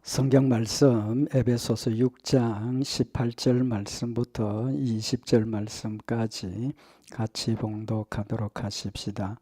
성경 말씀 에베소서 6장 18절 말씀부터 20절 말씀까지 같이 봉독하도록 하십시다.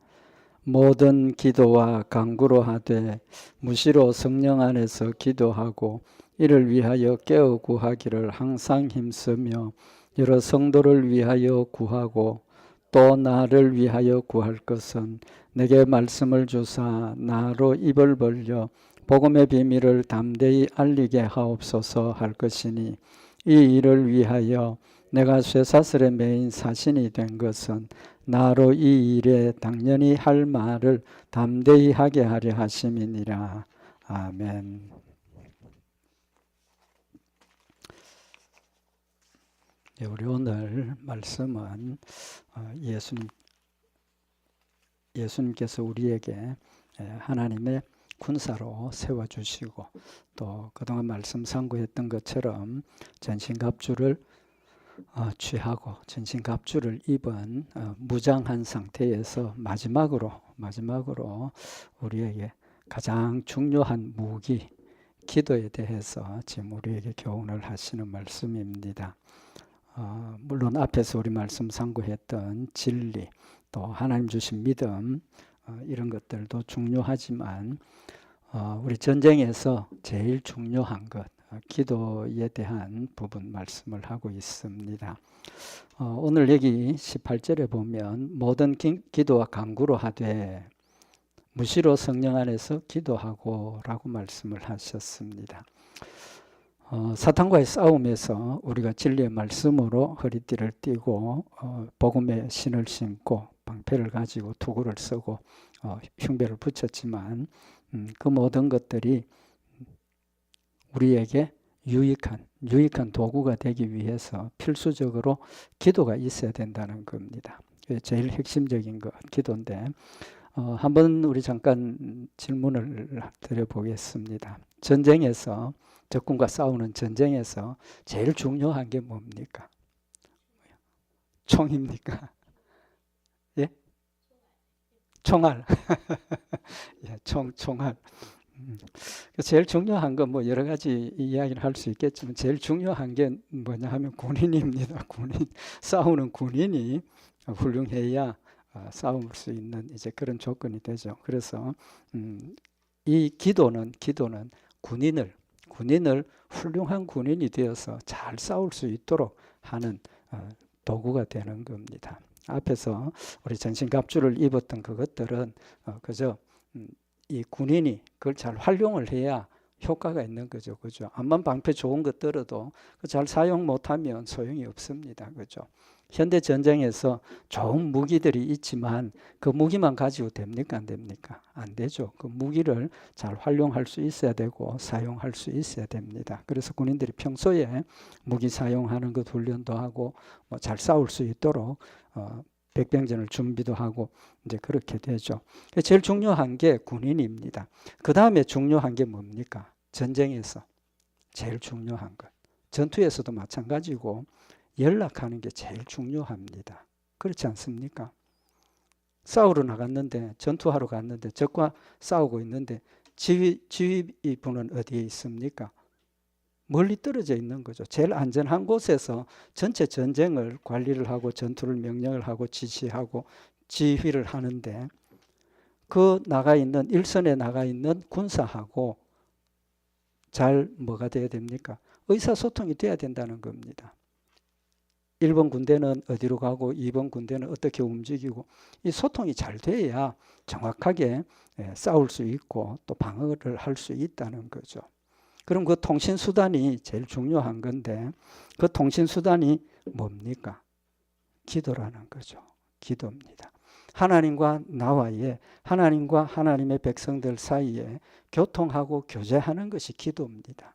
모든 기도와 간구로 하되 무시로 성령 안에서 기도하고 이를 위하여 깨어 구하기를 항상 힘쓰며 여러 성도를 위하여 구하고 또 나를 위하여 구할 것은 내게 말씀을 주사 나로 입을 벌려 복음의 비밀을 담대히 알리게 하옵소서 할 것이니 이 일을 위하여 내가 쇠사슬에 매인 사신이 된 것은 나로 이 일에 당연히 할 말을 담대히 하게 하려 하심이니라. 아멘. 우리 오늘 말씀은 예수님께서 우리에게 하나님의 군사로 세워주시고 또 그동안 말씀 상고했던 것처럼 전신갑주를 취하고 전신갑주를 입은 무장한 상태에서 마지막으로 우리에게 가장 중요한 무기 기도에 대해서 지금 우리에게 교훈을 하시는 말씀입니다. 물론 앞에서 우리 말씀 상고했던 진리 또 하나님 주신 믿음 이런 것들도 중요하지만 우리 전쟁에서 제일 중요한 것 기도에 대한 부분 말씀을 하고 있습니다. 오늘 여기 18절에 보면 모든 기도와 간구로 하되 무시로 성령 안에서 기도하고 라고 말씀을 하셨습니다. 사탄과의 싸움에서 우리가 진리의 말씀으로 허리띠를 띠고 복음의 신을 신고 방패를 가지고 투구를 쓰고 흉배를 붙였지만 그 모든 것들이 우리에게 유익한 도구가 되기 위해서 필수적으로 기도가 있어야 된다는 겁니다. 제일 핵심적인 것 기도인데 한번 우리 잠깐 질문을 드려보겠습니다. 전쟁에서 적군과 싸우는 전쟁에서 제일 중요한 게 뭡니까? 총입니까? 예? 총알. 예, 총알. 제일 중요한 건 뭐 여러 가지 이야기를 할 수 있겠지만 제일 중요한 게 뭐냐 하면 군인입니다. 싸우는 군인이 훌륭해야 싸울 수 있는 이제 그런 조건이 되죠. 그래서 이 기도는 군인을 훌륭한 군인이 되어서 잘 싸울 수 있도록 하는 도구가 되는 겁니다. 앞에서 우리 전신갑주를 입었던 그것들은 그저 이 군인이 그걸 잘 활용을 해야 효과가 있는 거죠. 그죠? 암만 방패 좋은 것 들어도 잘 사용 못하면 소용이 없습니다. 그죠? 현대 전쟁에서 좋은 무기들이 있지만 그 무기만 가지고 됩니까? 안 됩니까? 안 되죠. 그 무기를 잘 활용할 수 있어야 되고 사용할 수 있어야 됩니다. 그래서 군인들이 평소에 무기 사용하는 것 훈련도 하고 잘 싸울 수 있도록 백병전을 준비도 하고 이제 그렇게 되죠. 제일 중요한 게 군인입니다. 그 다음에 중요한 게 뭡니까? 전쟁에서 제일 중요한 것. 전투에서도 마찬가지고 연락하는 게 제일 중요합니다. 그렇지 않습니까? 싸우러 나갔는데 전투하러 갔는데 적과 싸우고 있는데 지휘부는 어디에 있습니까? 멀리 떨어져 있는 거죠. 제일 안전한 곳에서 전체 전쟁을 관리를 하고 전투를 명령을 하고 지시하고 지휘를 하는데 그 일선에 나가 있는 군사하고 잘 뭐가 돼야 됩니까? 의사소통이 돼야 된다는 겁니다. 1번 군대는 어디로 가고 2번 군대는 어떻게 움직이고 이 소통이 잘 돼야 정확하게 싸울 수 있고 또 방어를 할 수 있다는 거죠. 그럼 그 통신수단이 제일 중요한 건데 그 통신수단이 뭡니까? 기도라는 거죠. 기도입니다. 하나님과 하나님과 하나님의 백성들 사이에 교통하고 교제하는 것이 기도입니다.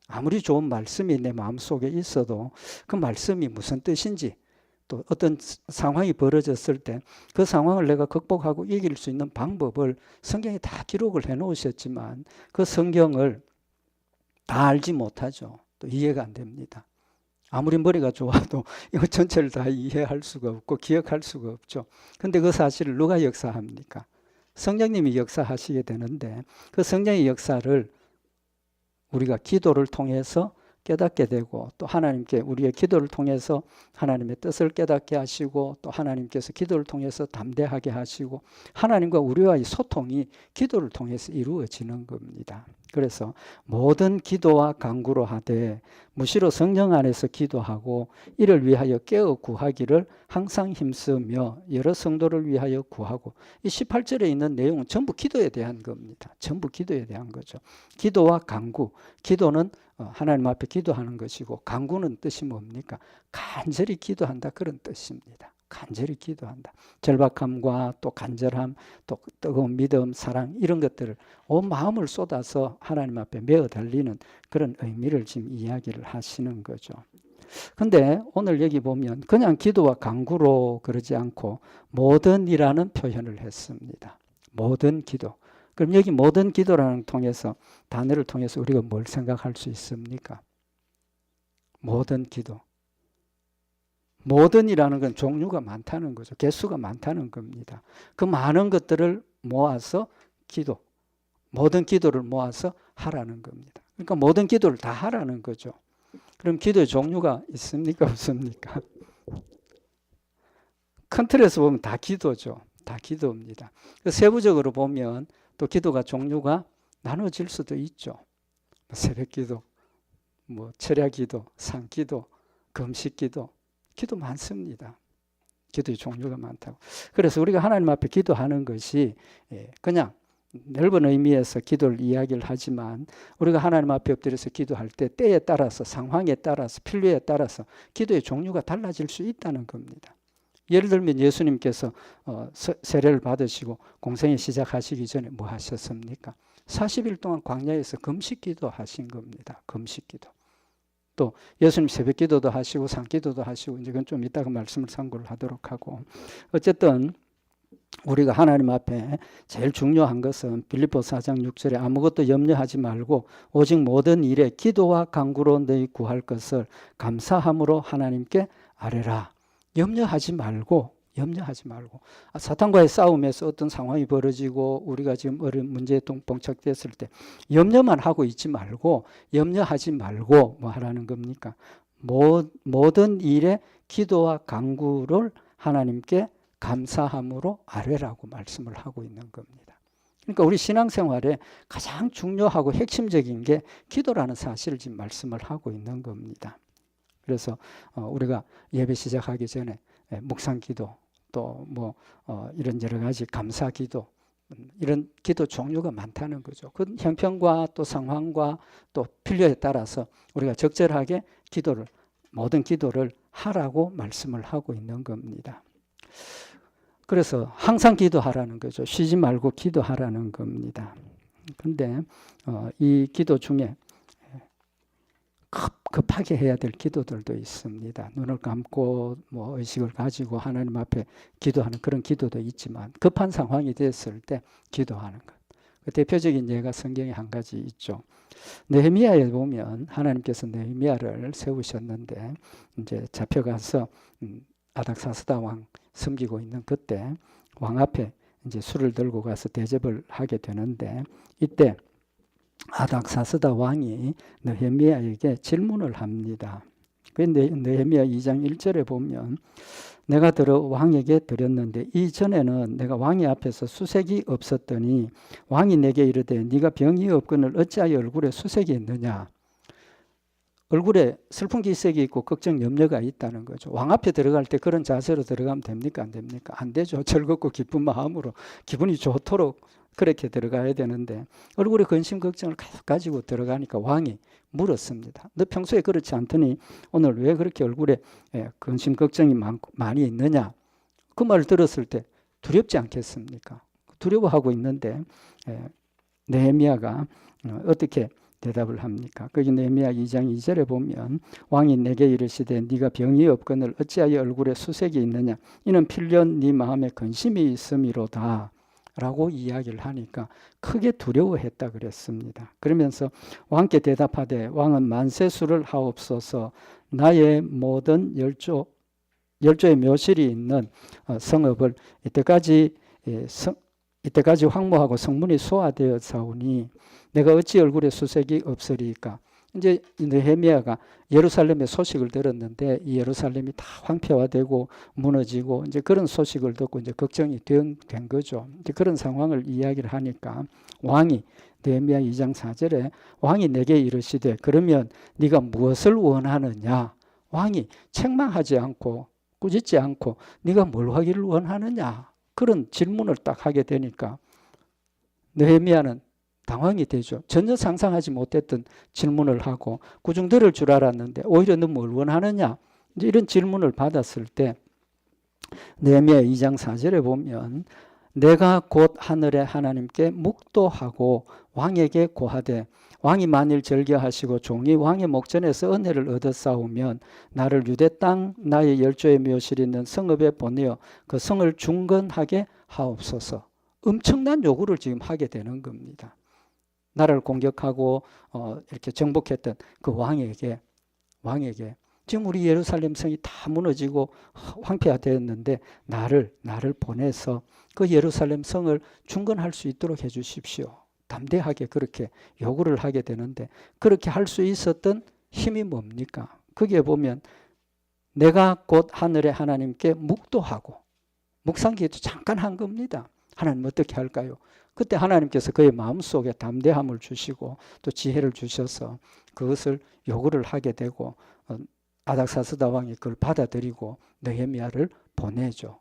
아무리 좋은 말씀이 내 마음속에 있어도 그 말씀이 무슨 뜻인지 또 어떤 상황이 벌어졌을 때 그 상황을 내가 극복하고 이길 수 있는 방법을 성경에 다 기록을 해놓으셨지만 그 성경을 다 알지 못하죠. 또 이해가 안 됩니다. 아무리 머리가 좋아도 이거 전체를 다 이해할 수가 없고 기억할 수가 없죠. 근데 그 사실을 누가 역사합니까? 성령님이 역사하시게 되는데 그 성령의 역사를 우리가 기도를 통해서 깨닫게 되고 또 하나님께 우리의 기도를 통해서 하나님의 뜻을 깨닫게 하시고 또 하나님께서 기도를 통해서 담대하게 하시고 하나님과 우리와의 소통이 기도를 통해서 이루어지는 겁니다. 그래서 모든 기도와 간구로 하되 무시로 성령 안에서 기도하고 이를 위하여 깨어 구하기를 항상 힘쓰며 여러 성도를 위하여 구하고 이 18절에 있는 내용은 전부 기도에 대한 겁니다. 전부 기도에 대한 거죠. 기도와 간구, 기도는 하나님 앞에 기도하는 것이고 간구는 뜻이 뭡니까? 간절히 기도한다 그런 뜻입니다. 간절히 기도한다. 절박함과 또 간절함, 또 뜨거운 믿음, 사랑 이런 것들을 온 마음을 쏟아서 하나님 앞에 메어 달리는 그런 의미를 지금 이야기를 하시는 거죠. 근데 오늘 여기 보면 그냥 기도와 간구로 그러지 않고 모든이라는 표현을 했습니다. 모든 기도. 그럼 여기 모든 기도라는 통해서 단어를 통해서 우리가 뭘 생각할 수 있습니까? 모든 기도. 모든이라는 건 종류가 많다는 거죠. 개수가 많다는 겁니다. 그 많은 것들을 모아서 기도, 모든 기도를 모아서 하라는 겁니다. 그러니까 모든 기도를 다 하라는 거죠. 그럼 기도의 종류가 있습니까? 없습니까? 큰 틀에서 보면 다 기도죠. 다 기도입니다. 세부적으로 보면 또 기도가 종류가 나눠질 수도 있죠. 새벽 기도, 철야 기도, 산 기도, 금식 기도, 기도 많습니다. 기도의 종류가 많다고. 그래서 우리가 하나님 앞에 기도하는 것이 그냥 넓은 의미에서 기도를 이야기를 하지만 우리가 하나님 앞에 엎드려서 기도할 때 때에 따라서 상황에 따라서 필요에 따라서 기도의 종류가 달라질 수 있다는 겁니다. 예를 들면 예수님께서 세례를 받으시고 공생애 시작하시기 전에 뭐 하셨습니까? 40일 동안 광야에서 금식기도 하신 겁니다. 금식기도. 또 예수님 새벽기도도 하시고 산기도도 하시고 이제 그건 좀 이따가 말씀을 참고를 하도록 하고 어쨌든 우리가 하나님 앞에 제일 중요한 것은 빌립보서 4장 6절에 아무것도 염려하지 말고 오직 모든 일에 기도와 간구로 너희 구할 것을 감사함으로 하나님께 아뢰라. 염려하지 말고 사탄과의 싸움에서 어떤 상황이 벌어지고 우리가 지금 어려운 문제에 봉착됐을 때 염려만 하고 있지 말고 염려하지 말고 뭐 하라는 겁니까? 모든 일에 기도와 간구를 하나님께 감사함으로 아뢰라고 말씀을 하고 있는 겁니다. 그러니까 우리 신앙생활에 가장 중요하고 핵심적인 게 기도라는 사실을 지금 말씀을 하고 있는 겁니다. 그래서 우리가 예배 시작하기 전에 묵상기도 또 이런 여러 가지 감사기도 이런 기도 종류가 많다는 거죠. 그 형편과 또 상황과 또 필요에 따라서 우리가 적절하게 모든 기도를 하라고 말씀을 하고 있는 겁니다. 그래서 항상 기도하라는 거죠. 쉬지 말고 기도하라는 겁니다. 그런데 이 기도 중에 급하게 해야 될 기도들도 있습니다. 눈을 감고 의식을 가지고 하나님 앞에 기도하는 그런 기도도 있지만 급한 상황이 됐을 때 기도하는 것. 그 대표적인 예가 성경에 한 가지 있죠. 느헤미야에 보면 하나님께서 느헤미야를 세우셨는데 이제 잡혀가서 아닥사스다 왕 섬기고 있는 그때 왕 앞에 이제 술을 들고 가서 대접을 하게 되는데 이때 아닥사스다 왕이 느헤미야에게 질문을 합니다. 느헤미야 2장 1절에 보면 내가 들어 왕에게 드렸는데 이전에는 내가 왕의 앞에서 수색이 없었더니 왕이 내게 이르되 네가 병이 없거늘 어찌하여 얼굴에 수색이 있느냐. 얼굴에 슬픈 기색이 있고 걱정 염려가 있다는 거죠. 왕 앞에 들어갈 때 그런 자세로 들어가면 됩니까? 안 됩니까? 안 되죠. 즐겁고 기쁜 마음으로 기분이 좋도록 그렇게 들어가야 되는데 얼굴에 근심 걱정을 계속 가지고 들어가니까 왕이 물었습니다. 너 평소에 그렇지 않더니 오늘 왜 그렇게 얼굴에 근심 걱정이 많이 있느냐. 그 말을 들었을 때 두렵지 않겠습니까? 두려워하고 있는데 느헤미야가 어떻게 대답을 합니까? 거기 느헤미야 2장 2절에 보면 왕이 내게 이르시되 네가 병이 없거늘 어찌하여 얼굴에 수색이 있느냐. 이는 필연 네 마음에 근심이 있음이로다. 라고 이야기를 하니까 크게 두려워했다 그랬습니다. 그러면서 왕께 대답하되 왕은 만세수를 하옵소서. 나의 모든 열조의 묘실이 있는 성읍을 이때까지 이때까지 황무하고 성문이 소화되어 사오니 내가 어찌 얼굴에 수색이 없으리까. 이제 느헤미야가 예루살렘의 소식을 들었는데 이 예루살렘이 다 황폐화되고 무너지고 이제 그런 소식을 듣고 이제 걱정이 된 거죠. 이제 그런 상황을 이야기를 하니까 왕이 느헤미야 2장 4절에 왕이 내게 이르시되 그러면 네가 무엇을 원하느냐. 왕이 책망하지 않고 꾸짖지 않고 네가 뭘 하기를 원하느냐. 그런 질문을 딱 하게 되니까 느헤미야는 당황이 되죠. 전혀 상상하지 못했던 질문을 하고 구중 들을 줄 알았는데 오히려 너 뭘 원하느냐. 이제 이런 질문을 받았을 때 느헤미야 2장 4절에 보면 내가 곧 하늘의 하나님께 묵도하고 왕에게 고하되 왕이 만일 절개하시고 종이 왕의 목전에서 은혜를 얻었사오면 나를 유대 땅 나의 열조의 묘실이 있는 성읍에 보내어 그 성을 중건하게 하옵소서. 엄청난 요구를 지금 하게 되는 겁니다. 나라를 공격하고 이렇게 정복했던 그 왕에게 지금 우리 예루살렘 성이 다 무너지고 황폐화되었는데 나를 보내서 그 예루살렘 성을 중건할 수 있도록 해 주십시오. 담대하게 그렇게 요구를 하게 되는데 그렇게 할 수 있었던 힘이 뭡니까? 거기에 보면 내가 곧 하늘의 하나님께 묵도하고 묵상기도 잠깐 한 겁니다. 하나님 어떻게 할까요? 그때 하나님께서 그의 마음속에 담대함을 주시고 또 지혜를 주셔서 그것을 요구를 하게 되고 아닥사스다 왕이 그걸 받아들이고 느헤미야를 보내죠.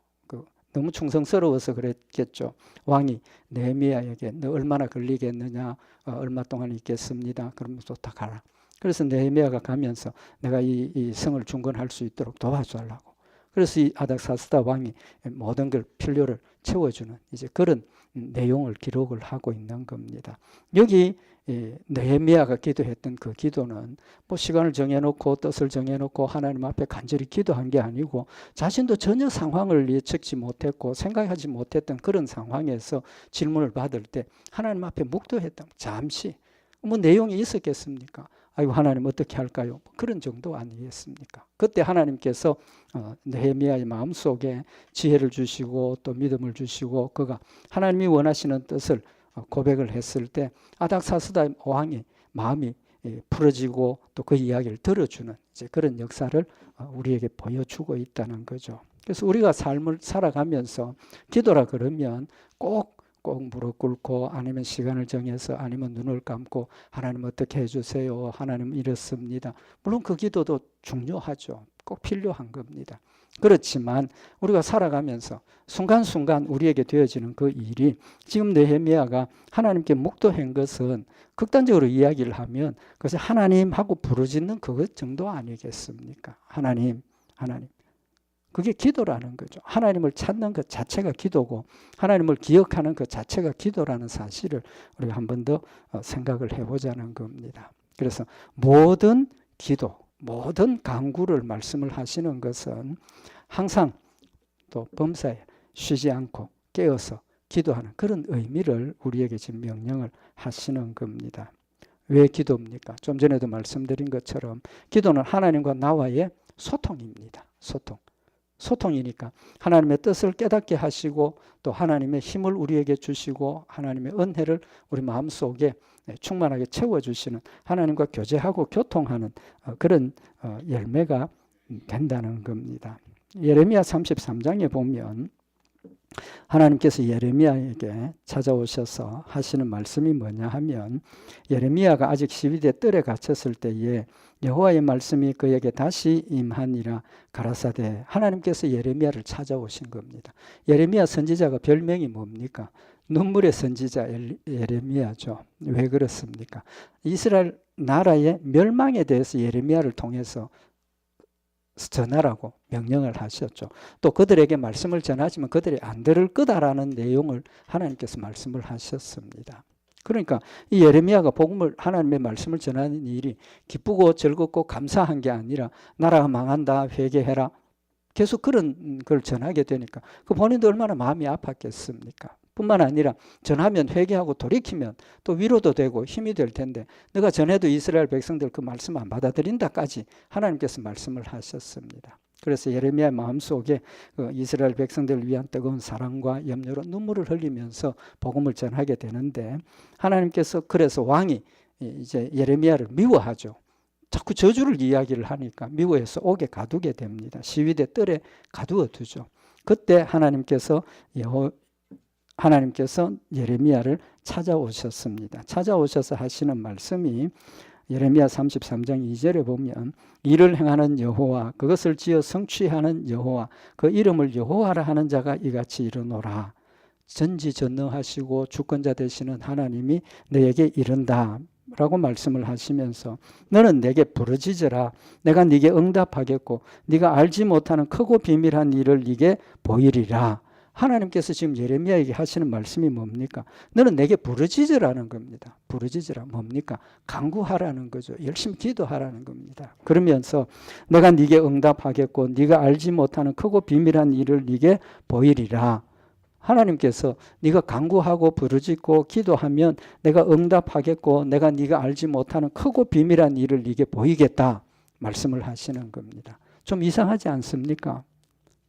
너무 충성스러워서 그랬겠죠. 왕이 느헤미야에게 너 얼마나 걸리겠느냐, 얼마 동안 있겠습니다. 그러면서 다 가라. 그래서 느헤미야가 가면서 내가 이 성을 중건할 수 있도록 도와주려고. 그래서 이 아닥사스다 왕이 모든 걸 필요를 채워주는 이제 그런 내용을 기록을 하고 있는 겁니다. 여기 느헤미야가 기도했던 그 기도는 뭐 시간을 정해놓고 뜻을 정해놓고 하나님 앞에 간절히 기도한 게 아니고 자신도 전혀 상황을 예측지 못했고 생각하지 못했던 그런 상황에서 질문을 받을 때 하나님 앞에 묵도했다. 잠시 뭐 내용이 있었겠습니까? 아이고 하나님 어떻게 할까요? 그런 정도 아니겠습니까? 그때 하나님께서 느헤미야의 마음속에 지혜를 주시고 또 믿음을 주시고 그가 하나님이 원하시는 뜻을 고백을 했을 때 아닥사스다 왕의 마음이 풀어지고 또 그 이야기를 들어주는 이제 그런 역사를 우리에게 보여주고 있다는 거죠. 그래서 우리가 삶을 살아가면서 기도라 그러면 꼭 무릎 꿇고 아니면 시간을 정해서 아니면 눈을 감고 하나님 어떻게 해주세요. 하나님 이렇습니다. 물론 그 기도도 중요하죠. 꼭 필요한 겁니다. 그렇지만 우리가 살아가면서 순간순간 우리에게 되어지는 그 일이 지금 느헤미야가 하나님께 묵도한 것은 극단적으로 이야기를 하면 그것이 하나님하고 부르짖는 그것 정도 아니겠습니까? 하나님. 그게 기도라는 거죠. 하나님을 찾는 것 자체가 기도고 하나님을 기억하는 것 자체가 기도라는 사실을 우리가 한 번 더 생각을 해보자는 겁니다. 그래서 모든 기도, 모든 간구를 말씀을 하시는 것은 항상 또 범사에 쉬지 않고 깨어서 기도하는 그런 의미를 우리에게 지금 명령을 하시는 겁니다. 왜 기도입니까? 좀 전에도 말씀드린 것처럼 기도는 하나님과 나와의 소통입니다. 소통이니까 하나님의 뜻을 깨닫게 하시고 또 하나님의 힘을 우리에게 주시고 하나님의 은혜를 우리 마음속에 충만하게 채워주시는 하나님과 교제하고 교통하는 그런 열매가 된다는 겁니다. 예레미야 33장에 보면 하나님께서 예레미야에게 찾아오셔서 하시는 말씀이 뭐냐 하면 예레미야가 아직 12대 뜰에 갇혔을 때에 여호와의 말씀이 그에게 다시 임하니라 가라사대 하나님께서 예레미야를 찾아오신 겁니다. 예레미야 선지자가 별명이 뭡니까? 눈물의 선지자 예레미야죠. 왜 그렇습니까? 이스라엘 나라의 멸망에 대해서 예레미야를 통해서 전하라고 명령을 하셨죠. 또 그들에게 말씀을 전하지만 그들이 안 들을 거다라는 내용을 하나님께서 말씀을 하셨습니다. 그러니까 이 예레미야가 복음을 하나님의 말씀을 전하는 일이 기쁘고 즐겁고 감사한 게 아니라 나라가 망한다 회개해라 계속 그런 걸 전하게 되니까 그 본인도 얼마나 마음이 아팠겠습니까? 뿐만 아니라 전하면 회개하고 돌이키면 또 위로도 되고 힘이 될 텐데 내가 전해도 이스라엘 백성들 그 말씀 안 받아들인다까지 하나님께서 말씀을 하셨습니다. 그래서 예레미야의 마음속에 그 이스라엘 백성들을 위한 뜨거운 사랑과 염려로 눈물을 흘리면서 복음을 전하게 되는데, 하나님께서 그래서 왕이 이제 예레미야를 미워하죠. 자꾸 저주를 이야기를 하니까 미워해서 옥에 가두게 됩니다. 시위대 뜰에 가두어 두죠. 그때 하나님께서 예레미야를 찾아오셨습니다. 찾아오셔서 하시는 말씀이 예레미야 33장 2절에 보면, 이를 행하는 여호와, 그것을 지어 성취하는 여호와, 그 이름을 여호와라 하는 자가 이같이 이르노라. 전지전능하시고 주권자 되시는 하나님이 너에게 이른다 라고 말씀을 하시면서, 너는 내게 부르짖으라. 내가 네게 응답하겠고 네가 알지 못하는 크고 비밀한 일을 네게 보이리라. 하나님께서 지금 예레미야에게 하시는 말씀이 뭡니까? 너는 내게 부르짖으라는 겁니다. 부르짖으라 뭡니까? 간구하라는 거죠. 열심히 기도하라는 겁니다. 그러면서 내가 네게 응답하겠고 네가 알지 못하는 크고 비밀한 일을 네게 보이리라. 하나님께서 네가 간구하고 부르짖고 기도하면 내가 응답하겠고 내가 네가 알지 못하는 크고 비밀한 일을 네게 보이겠다 말씀을 하시는 겁니다. 좀 이상하지 않습니까?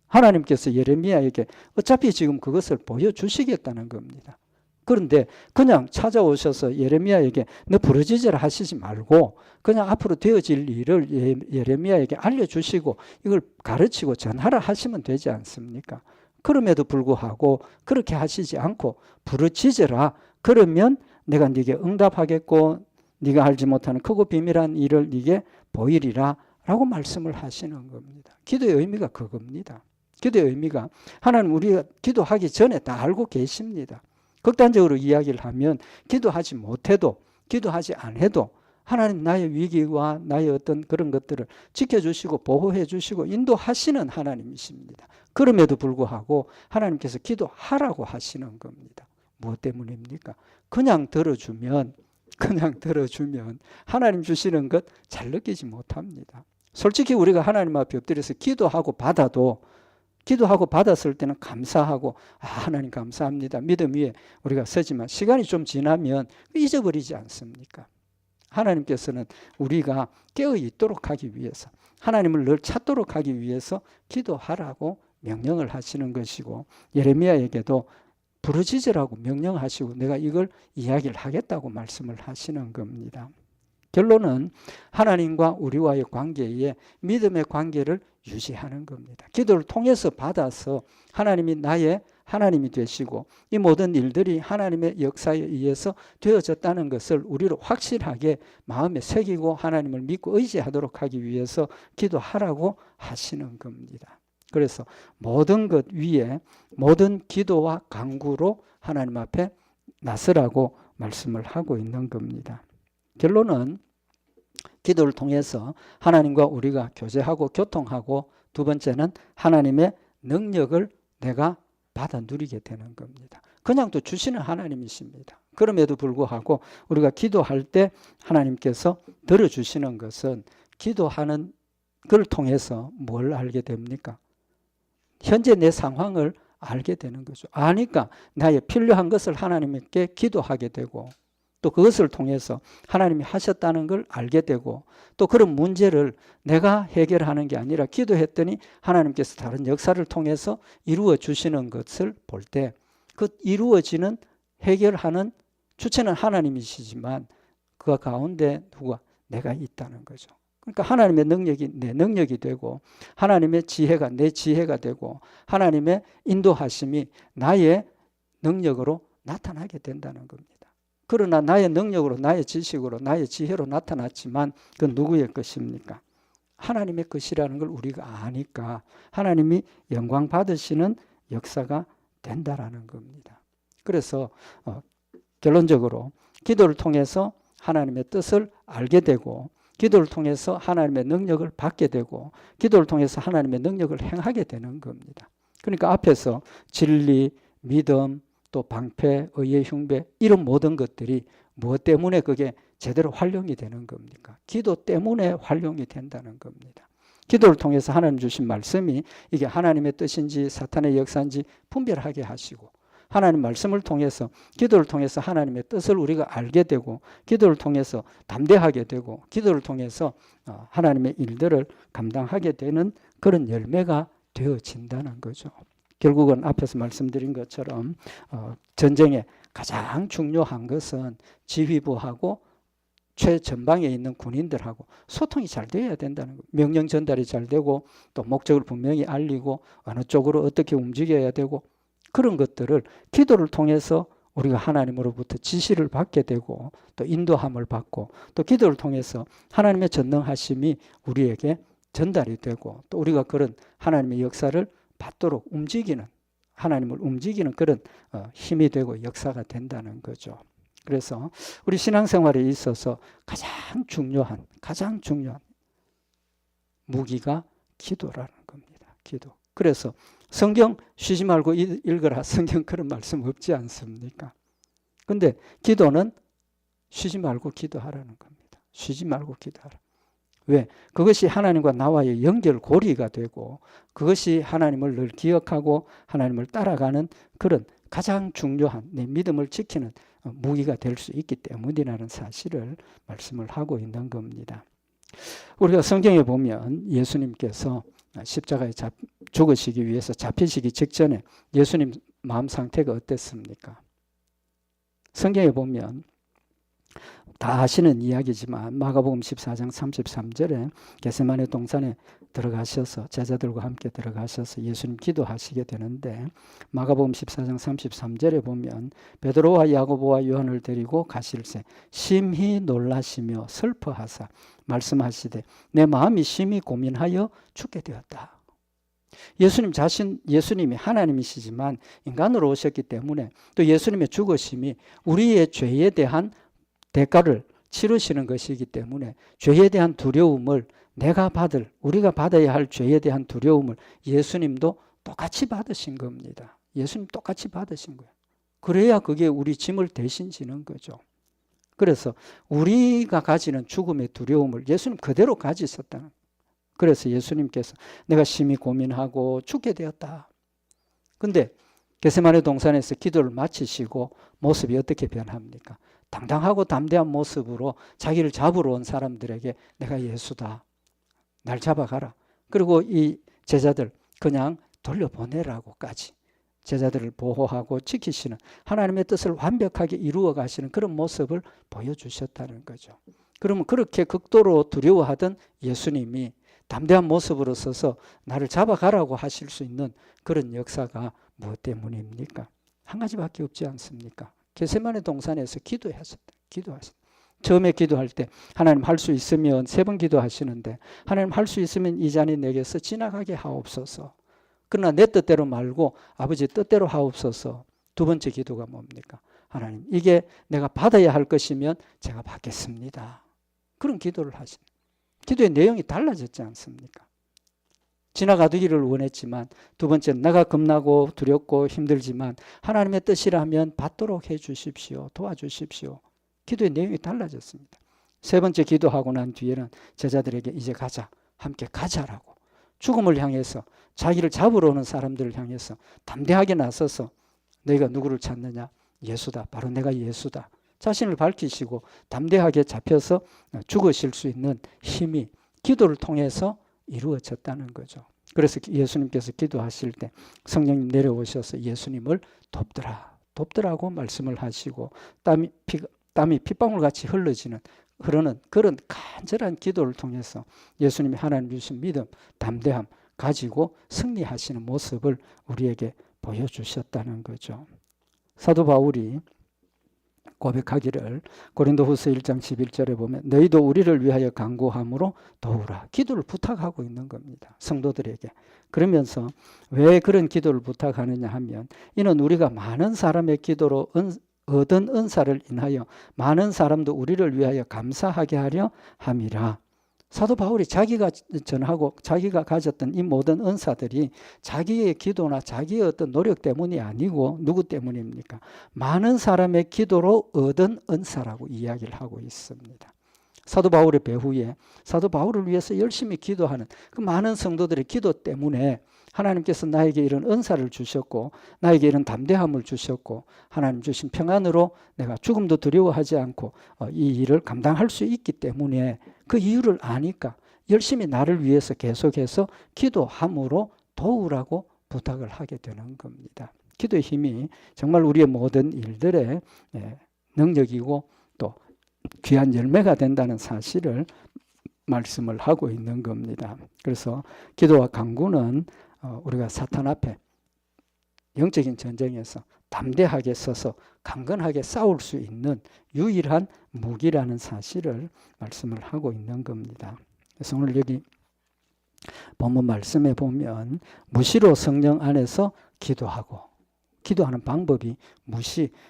하나님께서 예레미야에게 어차피 지금 그것을 보여주시겠다는 겁니다. 그런데 그냥 찾아오셔서 예레미야에게 너 부르짖으라 하시지 말고 그냥 앞으로 되어질 일을 예레미야에게 알려주시고 이걸 가르치고 전하라 하시면 되지 않습니까? 그럼에도 불구하고 그렇게 하시지 않고 부르짖으라. 그러면 내가 네게 응답하겠고 네가 알지 못하는 크고 비밀한 일을 네게 보이리라 라고 말씀을 하시는 겁니다. 기도의 의미가 그겁니다. 기도의 의미가 하나님 우리가 기도하기 전에 다 알고 계십니다. 극단적으로 이야기를 하면 기도하지 못해도 기도하지 않아도 하나님 나의 위기와 나의 어떤 그런 것들을 지켜주시고 보호해 주시고 인도하시는 하나님이십니다. 그럼에도 불구하고 하나님께서 기도하라고 하시는 겁니다. 무엇 때문입니까? 그냥 들어주면 하나님 주시는 것 잘 느끼지 못합니다. 솔직히 우리가 하나님 앞에 엎드려서 기도하고 받았을 때는 감사하고 하나님 감사합니다 믿음 위에 우리가 서지만 시간이 좀 지나면 잊어버리지 않습니까? 하나님께서는 우리가 깨어 있도록 하기 위해서 하나님을 늘 찾도록 하기 위해서 기도하라고 명령을 하시는 것이고, 예레미야에게도 부르짖으라고 명령하시고 내가 이걸 이야기를 하겠다고 말씀을 하시는 겁니다. 결론은 하나님과 우리와의 관계에 믿음의 관계를 유지하는 겁니다. 기도를 통해서 받아서 하나님이 나의 하나님이 되시고 이 모든 일들이 하나님의 역사에 의해서 되어졌다는 것을 우리로 확실하게 마음에 새기고 하나님을 믿고 의지하도록 하기 위해서 기도하라고 하시는 겁니다. 그래서 모든 것 위에 모든 기도와 간구로 하나님 앞에 나서라고 말씀을 하고 있는 겁니다. 결론은 기도를 통해서 하나님과 우리가 교제하고 교통하고, 두 번째는 하나님의 능력을 내가 받아 누리게 되는 겁니다. 그냥 또 주시는 하나님이십니다. 그럼에도 불구하고 우리가 기도할 때 하나님께서 들어주시는 것은 기도하는 걸 통해서 뭘 알게 됩니까? 현재 내 상황을 알게 되는 거죠. 아니까 나의 필요한 것을 하나님께 기도하게 되고 또 그것을 통해서 하나님이 하셨다는 걸 알게 되고, 또 그런 문제를 내가 해결하는 게 아니라 기도했더니 하나님께서 다른 역사를 통해서 이루어 주시는 것을 볼 때 그 이루어지는 해결하는 주체는 하나님이시지만 그 가운데 누가 내가 있다는 거죠. 그러니까 하나님의 능력이 내 능력이 되고 하나님의 지혜가 내 지혜가 되고 하나님의 인도하심이 나의 능력으로 나타나게 된다는 겁니다. 그러나 나의 능력으로 나의 지식으로 나의 지혜로 나타났지만 그건 누구의 것입니까? 하나님의 것이라는 걸 우리가 아니까 하나님이 영광 받으시는 역사가 된다라는 겁니다. 그래서 결론적으로 기도를 통해서 하나님의 뜻을 알게 되고 기도를 통해서 하나님의 능력을 받게 되고 기도를 통해서 하나님의 능력을 행하게 되는 겁니다. 그러니까 앞에서 진리, 믿음, 또 방패, 의의 흉배 이런 모든 것들이 무엇 때문에 그게 제대로 활용이 되는 겁니까? 기도 때문에 활용이 된다는 겁니다. 기도를 통해서 하나님 주신 말씀이 이게 하나님의 뜻인지 사탄의 역사인지 분별하게 하시고 하나님 말씀을 통해서, 기도를 통해서 하나님의 뜻을 우리가 알게 되고, 기도를 통해서 담대하게 되고, 기도를 통해서 하나님의 일들을 감당하게 되는 그런 열매가 되어진다는 거죠. 결국은 앞에서 말씀드린 것처럼 전쟁에 가장 중요한 것은 지휘부하고 최전방에 있는 군인들하고 소통이 잘 되어야 된다는 거예요. 명령 전달이 잘 되고 또 목적을 분명히 알리고 어느 쪽으로 어떻게 움직여야 되고 그런 것들을 기도를 통해서 우리가 하나님으로부터 지시를 받게 되고 또 인도함을 받고 또 기도를 통해서 하나님의 전능하심이 우리에게 전달이 되고 또 우리가 그런 하나님의 역사를 받도록 움직이는, 하나님을 움직이는 그런 힘이 되고 역사가 된다는 거죠. 그래서 우리 신앙생활에 있어서 가장 중요한 무기가 기도라는 겁니다. 기도. 그래서 성경 쉬지 말고 읽으라. 성경 그런 말씀 없지 않습니까? 근데 기도는 쉬지 말고 기도하라는 겁니다. 쉬지 말고 기도하라. 왜? 그것이 하나님과 나와의 연결고리가 되고 그것이 하나님을 늘 기억하고 하나님을 따라가는 그런 가장 중요한 내 믿음을 지키는 무기가 될 수 있기 때문이라는 사실을 말씀을 하고 있는 겁니다. 우리가 성경에 보면 예수님께서 십자가에 죽으시기 위해서 잡히시기 직전에 예수님 마음 상태가 어땠습니까? 성경에 보면 다 아시는 이야기지만 마가복음 14장 33절에 겟세마네 동산에 들어가셔서 제자들과 함께 들어가셔서 예수님 기도하시게 되는데 마가복음 14장 33절에 보면 베드로와 야고보와 요한을 데리고 가실새 심히 놀라시며 슬퍼하사 말씀하시되 내 마음이 심히 고민하여 죽게 되었다. 예수님이 하나님이시지만 인간으로 오셨기 때문에 또 예수님의 죽으심이 우리의 죄에 대한 대가를 치르시는 것이기 때문에 죄에 대한 두려움을 우리가 받아야 할 죄에 대한 두려움을 예수님도 똑같이 받으신 겁니다. 예수님 똑같이 받으신 거예요. 그래야 그게 우리 짐을 대신 지는 거죠. 그래서 우리가 가지는 죽음의 두려움을 예수님 그대로 가지셨다는 거예요. 그래서 예수님께서 내가 심히 고민하고 죽게 되었다. 근데 겟세마네 동산에서 기도를 마치시고 모습이 어떻게 변합니까? 당당하고 담대한 모습으로 자기를 잡으러 온 사람들에게 내가 예수다. 날 잡아가라. 그리고 이 제자들 그냥 돌려보내라고까지 제자들을 보호하고 지키시는 하나님의 뜻을 완벽하게 이루어 가시는 그런 모습을 보여주셨다는 거죠. 그러면 그렇게 극도로 두려워하던 예수님이 담대한 모습으로 서서 나를 잡아가라고 하실 수 있는 그런 역사가 무엇 때문입니까? 한 가지밖에 없지 않습니까? 겟세마네 동산에서 기도하셨다. 처음에 기도할 때 하나님 할 수 있으면 3번 기도하시는데 하나님 할 수 있으면 이 잔이 내게서 지나가게 하옵소서. 그러나 내 뜻대로 말고 아버지 뜻대로 하옵소서. 2번째 기도가 뭡니까? 하나님 이게 내가 받아야 할 것이면 제가 받겠습니다. 그런 기도를 하신. 기도의 내용이 달라졌지 않습니까? 지나가기를 원했지만 2번째는 내가 겁나고 두렵고 힘들지만 하나님의 뜻이라면 받도록 해주십시오. 도와주십시오. 기도의 내용이 달라졌습니다. 3번째 기도하고 난 뒤에는 제자들에게 이제 가자. 함께 가자라고. 죽음을 향해서 자기를 잡으러 오는 사람들을 향해서 담대하게 나서서 너희가 누구를 찾느냐? 예수다. 바로 내가 예수다. 자신을 밝히시고 담대하게 잡혀서 죽으실 수 있는 힘이 기도를 통해서 이루어졌다는 거죠. 그래서 예수님께서 기도하실 때 성령님 내려오셔서 예수님을 돕더라고 말씀을 하시고 땀이 핏방울같이 흐르는 그런 간절한 기도를 통해서 예수님이 하나님 주신 믿음, 담대함 가지고 승리하시는 모습을 우리에게 보여주셨다는 거죠. 사도 바울이 고백하기를 고린도후서 1장 11절에 보면 너희도 우리를 위하여 간구함으로 도우라. 기도를 부탁하고 있는 겁니다. 성도들에게. 그러면서 왜 그런 기도를 부탁하느냐 하면 이는 우리가 많은 사람의 기도로 얻은 은사를 인하여 많은 사람도 우리를 위하여 감사하게 하려 함이라. 사도 바울이 자기가 전하고 자기가 가졌던 이 모든 은사들이 자기의 기도나 자기의 어떤 노력 때문이 아니고 누구 때문입니까? 많은 사람의 기도로 얻은 은사라고 이야기를 하고 있습니다. 사도 바울의 배후에 사도 바울을 위해서 열심히 기도하는 그 많은 성도들의 기도 때문에 하나님께서 나에게 이런 은사를 주셨고 나에게 이런 담대함을 주셨고 하나님 주신 평안으로 내가 죽음도 두려워하지 않고 이 일을 감당할 수 있기 때문에 그 이유를 아니까 열심히 나를 위해서 계속해서 기도함으로 도우라고 부탁을 하게 되는 겁니다. 기도의 힘이 정말 우리의 모든 일들의 능력이고 또 귀한 열매가 된다는 사실을 말씀을 하고 있는 겁니다. 그래서 기도와 간구는 우리가 사탄 앞에 영적인 전쟁에서 담대하게 서서 강건하게 싸울 수 있는 유일한 무기라는 사실을 말씀을 하고 있는 겁니다. 그래서 오늘 여기 본문 말씀에 보면 무시로 성령 안에서 기도하고 기도하는 방법이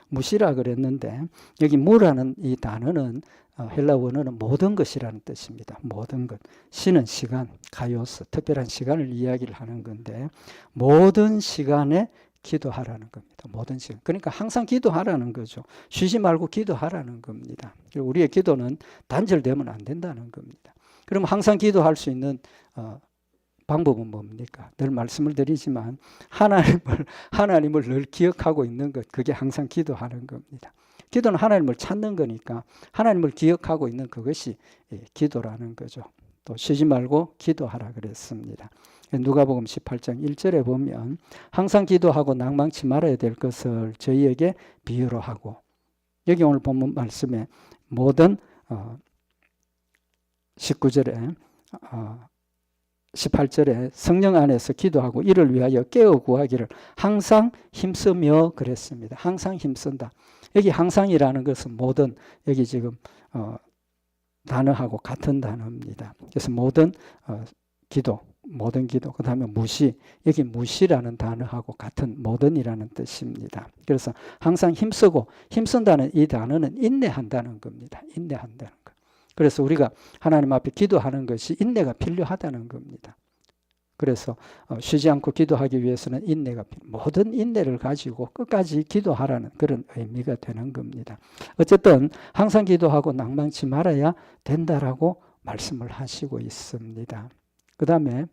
무시라 그랬는데 여기 무라는 이 단어는 헬라 원어는 모든 것이라는 뜻입니다. 모든 것. 시는 시간, 카이오스, 특별한 시간을 이야기를 하는 건데 모든 시간에 기도하라는 겁니다. 모든 시간. 그러니까 항상 기도하라는 거죠. 쉬지 말고 기도하라는 겁니다. 우리의 기도는 단절되면 안 된다는 겁니다. 그럼 항상 기도할 수 있는 방법은 뭡니까? 늘 말씀을 드리지만 하나님을 늘 기억하고 있는 것, 그게 항상 기도하는 겁니다. 기도는 하나님을 찾는 거니까 하나님을 기억하고 있는 그것이 기도라는 거죠. 또 쉬지 말고 기도하라 그랬습니다. 누가복음 18장 1절에 보면 항상 기도하고 낭망치 말아야 될 것을 저희에게 비유로 하고 여기 오늘 본문 말씀에 모든 19절에 18절에 성령 안에서 기도하고 이를 위하여 깨어 구하기를 항상 힘쓰며 그랬습니다. 항상 힘쓴다. 여기 항상이라는 것은 모든 여기 지금 단어하고 같은 단어입니다. 그래서 모든 기도 그 다음에 무시 여기 무시라는 단어하고 같은 모든이라는 뜻입니다. 그래서 항상 힘쓴다는 이 단어는 인내한다는 겁니다. 인내한다는 것. 그래서 우리가 하나님 앞에 기도하는 것이 인내가 필요하다는 겁니다. 그래서 쉬지 않고 기도하기 위해서는 모든 인내를 가지고 끝까지 기도하라는 그런 의미가 되는 겁니다. 어쨌든 항상 기도하고 낭망치 말아야 된다라고 말씀을 하시고 있습니다. 그 다음에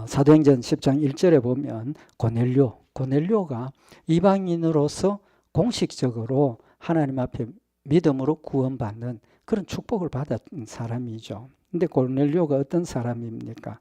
사도행전 10장 1절에 보면 고넬료가 이방인으로서 공식적으로 하나님 앞에 믿음으로 구원받는 그런 축복을 받았던 사람이죠. 근데 고넬료가 어떤 사람입니까?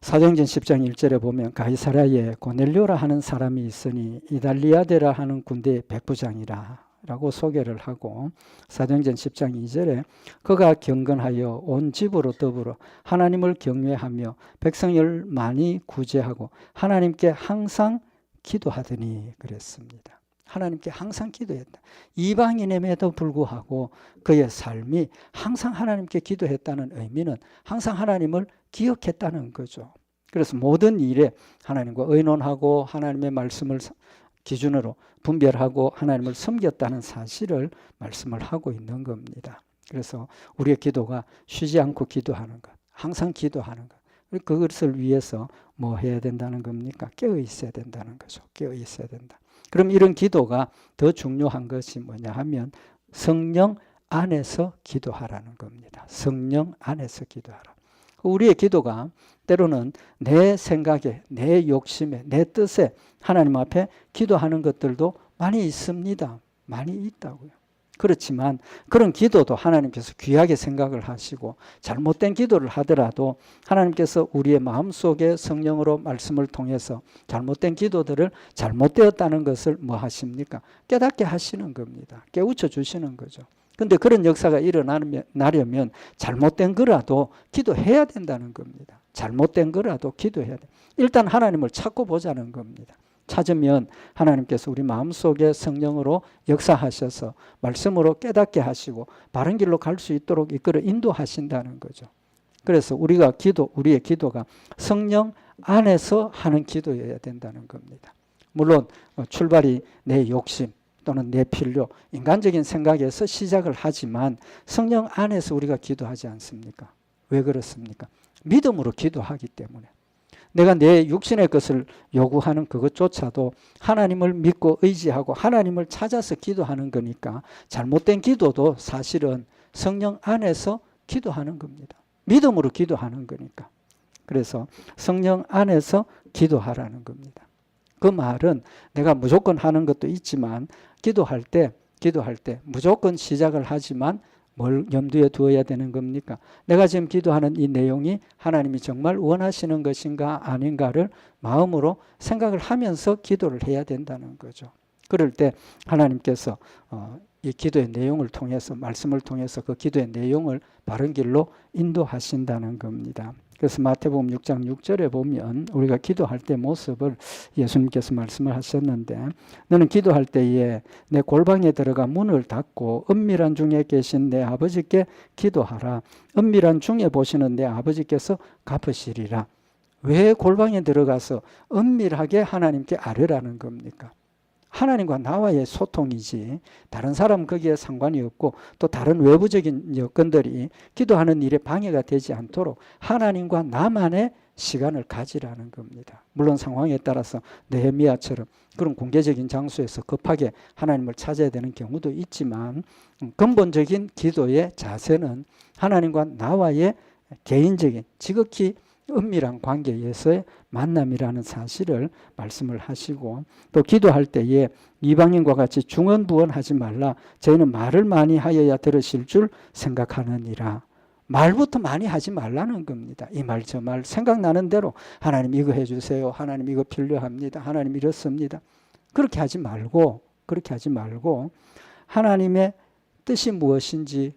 사도행전 10장 1절에 보면 가이사랴에 고넬료라 하는 사람이 있으니 이달리아데라 하는 군대의 백부장이라 라고 소개를 하고 사도행전 10장 2절에 그가 경건하여 온 집으로 더불어 하나님을 경외하며 백성을 많이 구제하고 하나님께 항상 기도하더니 그랬습니다. 하나님께 항상 기도했다. 이방인임에도 불구하고 그의 삶이 항상 하나님께 기도했다는 의미는 항상 하나님을 기억했다는 거죠. 그래서 모든 일에 하나님과 의논하고 하나님의 말씀을 기준으로 분별하고 하나님을 섬겼다는 사실을 말씀을 하고 있는 겁니다. 그래서 우리의 기도가 쉬지 않고 기도하는 것, 항상 기도하는 것. 그것을 위해서 뭐 해야 된다는 겁니까? 깨어 있어야 된다는 거죠. 깨어 있어야 된다. 그럼 이런 기도가 더 중요한 것이 뭐냐 하면 성령 안에서 기도하라는 겁니다. 성령 안에서 기도하라. 우리의 기도가 때로는 내 생각에, 내 욕심에, 내 뜻에 하나님 앞에 기도하는 것들도 많이 있습니다. 많이 있다고요. 그렇지만 그런 기도도 하나님께서 귀하게 생각을 하시고 잘못된 기도를 하더라도 하나님께서 우리의 마음속에 성령으로 말씀을 통해서 잘못된 기도들을 잘못되었다는 것을 뭐 하십니까? 깨닫게 하시는 겁니다. 깨우쳐 주시는 거죠. 근데 그런 역사가 일어나려면 잘못된 거라도 기도해야 된다는 겁니다. 잘못된 거라도 기도해야 돼. 일단 하나님을 찾고 보자는 겁니다. 찾으면 하나님께서 우리 마음속에 성령으로 역사하셔서 말씀으로 깨닫게 하시고 바른 길로 갈 수 있도록 이끌어 인도하신다는 거죠. 그래서 우리의 기도가 성령 안에서 하는 기도여야 된다는 겁니다. 물론 출발이 내 욕심 또는 내 필요, 인간적인 생각에서 시작을 하지만 성령 안에서 우리가 기도하지 않습니까? 왜 그렇습니까? 믿음으로 기도하기 때문에. 내가 내 육신의 것을 요구하는 그것조차도 하나님을 믿고 의지하고 하나님을 찾아서 기도하는 거니까 잘못된 기도도 사실은 성령 안에서 기도하는 겁니다. 믿음으로 기도하는 거니까. 그래서 성령 안에서 기도하라는 겁니다. 그 말은 내가 무조건 하는 것도 있지만 기도할 때 무조건 시작을 하지만 뭘 염두에 두어야 되는 겁니까? 내가 지금 기도하는 이 내용이 하나님이 정말 원하시는 것인가 아닌가를 마음으로 생각을 하면서 기도를 해야 된다는 거죠. 그럴 때 하나님께서 이 기도의 내용을 통해서, 말씀을 통해서 그 기도의 내용을 바른 길로 인도하신다는 겁니다. 그래서 마태복음 6장 6절에 보면 우리가 기도할 때 모습을 예수님께서 말씀을 하셨는데, 너는 기도할 때에 내 골방에 들어가 문을 닫고 은밀한 중에 계신 내 아버지께 기도하라. 은밀한 중에 보시는 내 아버지께서 갚으시리라. 왜 골방에 들어가서 은밀하게 하나님께 아뢰라는 겁니까? 하나님과 나와의 소통이지 다른 사람 거기에 상관이 없고 또 다른 외부적인 여건들이 기도하는 일에 방해가 되지 않도록 하나님과 나만의 시간을 가지라는 겁니다. 물론 상황에 따라서 느헤미야처럼 그런 공개적인 장소에서 급하게 하나님을 찾아야 되는 경우도 있지만 근본적인 기도의 자세는 하나님과 나와의 개인적인 지극히 은밀한 관계에서의 만남이라는 사실을 말씀을 하시고, 또 기도할 때에 이방인과 같이 중언부언하지 말라. 저희는 말을 많이 하여야 들으실 줄 생각하느니라. 말부터 많이 하지 말라는 겁니다. 이 말 저 말 생각나는 대로 하나님 이거 해주세요. 하나님 이거 필요합니다. 하나님 이렇습니다. 그렇게 하지 말고 하나님의 뜻이 무엇인지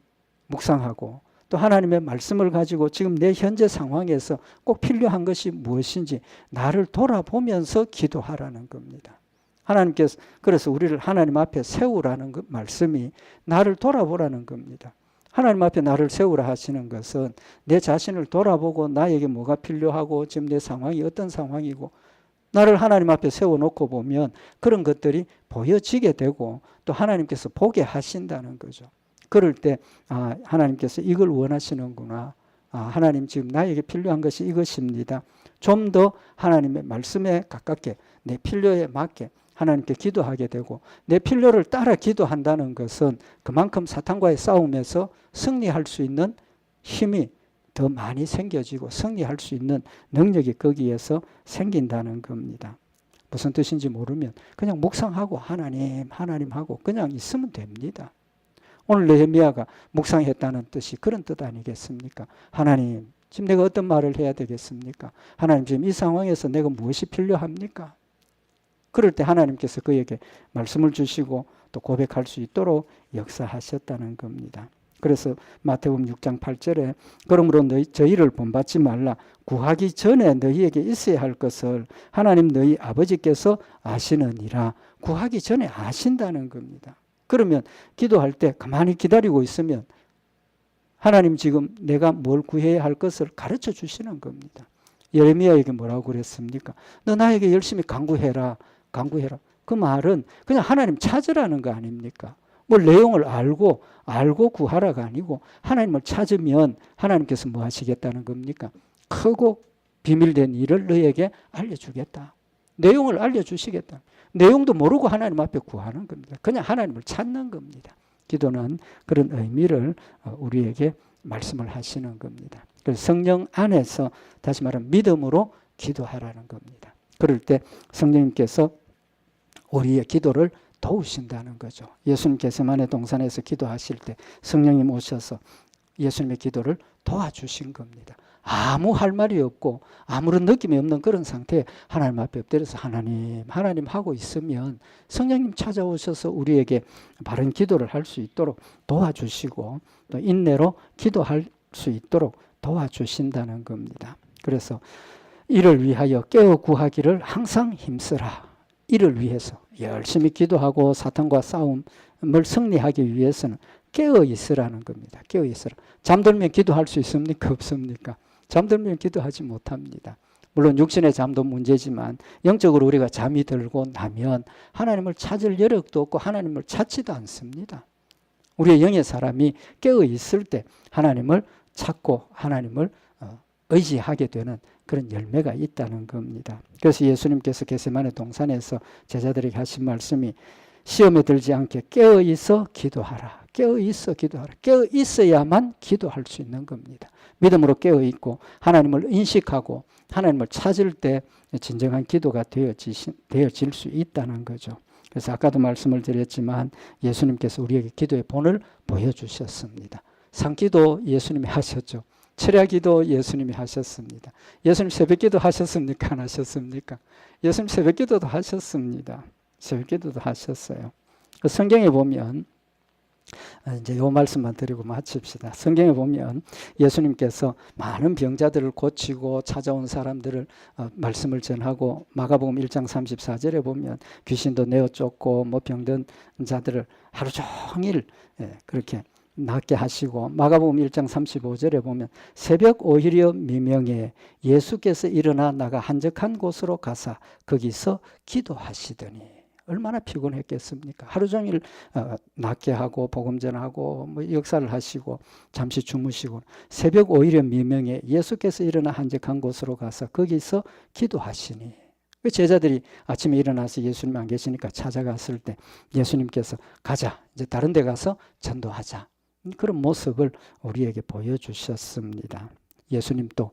묵상하고, 또 하나님의 말씀을 가지고 지금 내 현재 상황에서 꼭 필요한 것이 무엇인지 나를 돌아보면서 기도하라는 겁니다. 하나님께서 그래서 우리를 하나님 앞에 세우라는 그 말씀이 나를 돌아보라는 겁니다. 하나님 앞에 나를 세우라 하시는 것은 내 자신을 돌아보고 나에게 뭐가 필요하고 지금 내 상황이 어떤 상황이고 나를 하나님 앞에 세워놓고 보면 그런 것들이 보여지게 되고 또 하나님께서 보게 하신다는 거죠. 그럴 때 하나님께서 이걸 원하시는구나. 하나님 지금 나에게 필요한 것이 이것입니다. 좀 더 하나님의 말씀에 가깝게 내 필요에 맞게 하나님께 기도하게 되고, 내 필요를 따라 기도한다는 것은 그만큼 사탄과의 싸움에서 승리할 수 있는 힘이 더 많이 생겨지고 승리할 수 있는 능력이 거기에서 생긴다는 겁니다. 무슨 뜻인지 모르면 그냥 묵상하고 하나님 하고 그냥 있으면 됩니다. 오늘 느헤미야가 묵상했다는 뜻이 그런 뜻 아니겠습니까? 하나님, 지금 내가 어떤 말을 해야 되겠습니까? 하나님, 지금 이 상황에서 내가 무엇이 필요합니까? 그럴 때 하나님께서 그에게 말씀을 주시고 또 고백할 수 있도록 역사하셨다는 겁니다. 그래서 마태복음 6장 8절에 그러므로 저희를 본받지 말라. 구하기 전에 너희에게 있어야 할 것을 하나님 너희 아버지께서 아시느니라. 구하기 전에 아신다는 겁니다. 그러면 기도할 때 가만히 기다리고 있으면 하나님 지금 내가 뭘 구해야 할 것을 가르쳐 주시는 겁니다. 예레미야에게 뭐라고 그랬습니까? 너 나에게 열심히 간구해라. 그 말은 그냥 하나님 찾으라는 거 아닙니까? 뭘 내용을 알고 구하라가 아니고 하나님을 찾으면 하나님께서 뭐 하시겠다는 겁니까? 크고 비밀된 일을 너에게 알려주겠다. 내용을 알려주시겠다. 내용도 모르고 하나님 앞에 구하는 겁니다. 그냥 하나님을 찾는 겁니다. 기도는 그런 의미를 우리에게 말씀을 하시는 겁니다. 그래서 성령 안에서 다시 말하면 믿음으로 기도하라는 겁니다. 그럴 때 성령님께서 우리의 기도를 도우신다는 거죠. 예수님 겟세마네 동산에서 기도하실 때 성령님 오셔서 예수님의 기도를 도와주신 겁니다. 아무 할 말이 없고 아무런 느낌이 없는 그런 상태에 하나님 앞에 엎드려서 하나님 하고 있으면 성령님 찾아오셔서 우리에게 바른 기도를 할 수 있도록 도와주시고 또 인내로 기도할 수 있도록 도와주신다는 겁니다. 그래서 이를 위하여 깨어 구하기를 항상 힘쓰라. 이를 위해서 열심히 기도하고 사탄과 싸움을 승리하기 위해서는 깨어 있으라는 겁니다. 깨어 있으라. 잠들면 기도할 수 있습니까? 없습니까? 잠들면 기도하지 못합니다. 물론 육신의 잠도 문제지만 영적으로 우리가 잠이 들고 나면 하나님을 찾을 여력도 없고 하나님을 찾지도 않습니다. 우리의 영의 사람이 깨어 있을 때 하나님을 찾고 하나님을 의지하게 되는 그런 열매가 있다는 겁니다. 그래서 예수님께서 겟세마네 동산에서 제자들에게 하신 말씀이 시험에 들지 않게 깨어 있어 기도하라. 깨어 있어 기도하라. 깨어 있어야만 기도할 수 있는 겁니다. 믿음으로 깨어 있고 하나님을 인식하고 하나님을 찾을 때 진정한 기도가 되어질 수 있다는 거죠. 그래서 아까도 말씀을 드렸지만 예수님께서 우리에게 기도의 본을 보여주셨습니다. 상기도 예수님이 하셨죠. 철야기도 예수님이 하셨습니다. 예수님 새벽기도 하셨습니까? 안 하셨습니까? 예수님 새벽기도도 하셨습니다. 새벽기도도 하셨어요. 성경에 보면 이제 요 말씀만 드리고 마칩시다. 성경에 보면 예수님께서 많은 병자들을 고치고 찾아온 사람들을 말씀을 전하고 마가복음 1장 34절에 보면 귀신도 내어 쫓고 뭐 병든 자들을 하루 종일 그렇게 낫게 하시고 마가복음 1장 35절에 보면 새벽 오히려 미명에 예수께서 일어나 나가 한적한 곳으로 가사 거기서 기도하시더니 얼마나 피곤했겠습니까? 하루 종일 낫게 하고 복음 전하고 뭐 역사를 하시고 잠시 주무시고 새벽 오히려 미명에 예수께서 일어나 한적한 곳으로 가서 거기서 기도하시니 제자들이 아침에 일어나서 예수님 안 계시니까 찾아갔을 때 예수님께서 가자 이제 다른 데 가서 전도하자 그런 모습을 우리에게 보여주셨습니다. 예수님도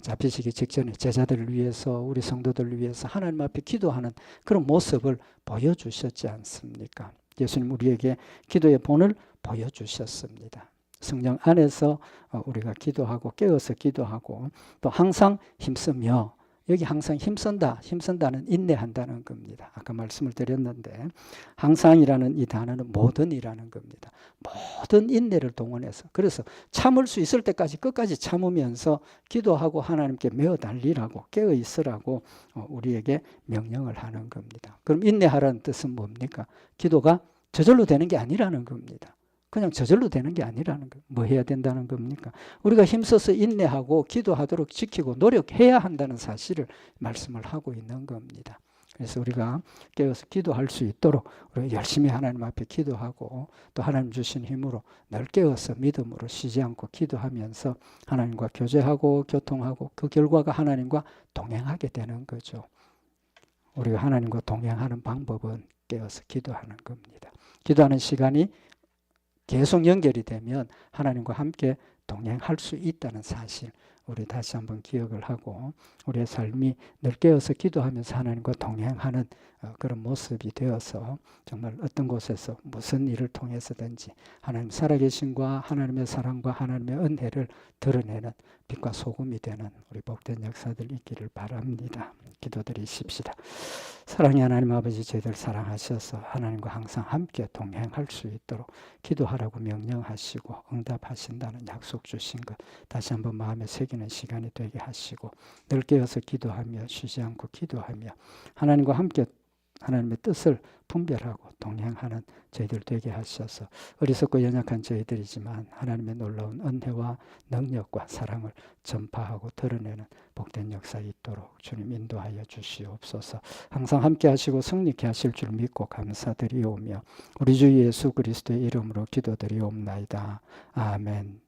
잡히시기 직전에 제자들을 위해서 우리 성도들을 위해서 하나님 앞에 기도하는 그런 모습을 보여주셨지 않습니까? 예수님 우리에게 기도의 본을 보여주셨습니다. 성령 안에서 우리가 기도하고 깨어서 기도하고 또 항상 힘쓰며 여기 항상 힘쓴다는 인내한다는 겁니다. 아까 말씀을 드렸는데 항상이라는 이 단어는 모든이라는 겁니다. 모든 인내를 동원해서 그래서 참을 수 있을 때까지 끝까지 참으면서 기도하고 하나님께 메어 달리라고 깨어 있으라고 우리에게 명령을 하는 겁니다. 그럼 인내하라는 뜻은 뭡니까? 기도가 저절로 되는 게 아니라는 겁니다. 그냥 저절로 되는 게 아니라는 거예요. 뭐 해야 된다는 겁니까? 우리가 힘써서 인내하고 기도하도록 지키고 노력해야 한다는 사실을 말씀을 하고 있는 겁니다. 그래서 우리가 깨어서 기도할 수 있도록 우리가 열심히 하나님 앞에 기도하고 또 하나님 주신 힘으로 늘 깨어서 믿음으로 쉬지 않고 기도하면서 하나님과 교제하고 교통하고 그 결과가 하나님과 동행하게 되는 거죠. 우리가 하나님과 동행하는 방법은 깨어서 기도하는 겁니다. 기도하는 시간이 계속 연결이 되면 하나님과 함께 동행할 수 있다는 사실 우리 다시 한번 기억을 하고 우리의 삶이 늘 깨어서 기도하면서 하나님과 동행하는 그런 모습이 되어서 정말 어떤 곳에서 무슨 일을 통해서든지 하나님 살아계신과 하나님의 사랑과 하나님의 은혜를 드러내는 빛과 소금이 되는 우리 복된 역사들 있기를 바랍니다. 기도드리십시다. 사랑의 하나님 아버지 저희들 사랑하셔서 하나님과 항상 함께 동행할 수 있도록 기도하라고 명령하시고 응답하신다는 약속 주신 것 다시 한번 마음에 새기는 시간이 되게 하시고 늘 깨어서 기도하며 쉬지 않고 기도하며 하나님과 함께 하나님의 뜻을 분별하고 동행하는 저희들 되게 하셔서 어리석고 연약한 저희들이지만 하나님의 놀라운 은혜와 능력과 사랑을 전파하고 드러내는 복된 역사 있도록 주님 인도하여 주시옵소서. 항상 함께 하시고 승리케 하실 줄 믿고 감사드리오며 우리 주 예수 그리스도의 이름으로 기도드리옵나이다. 아멘.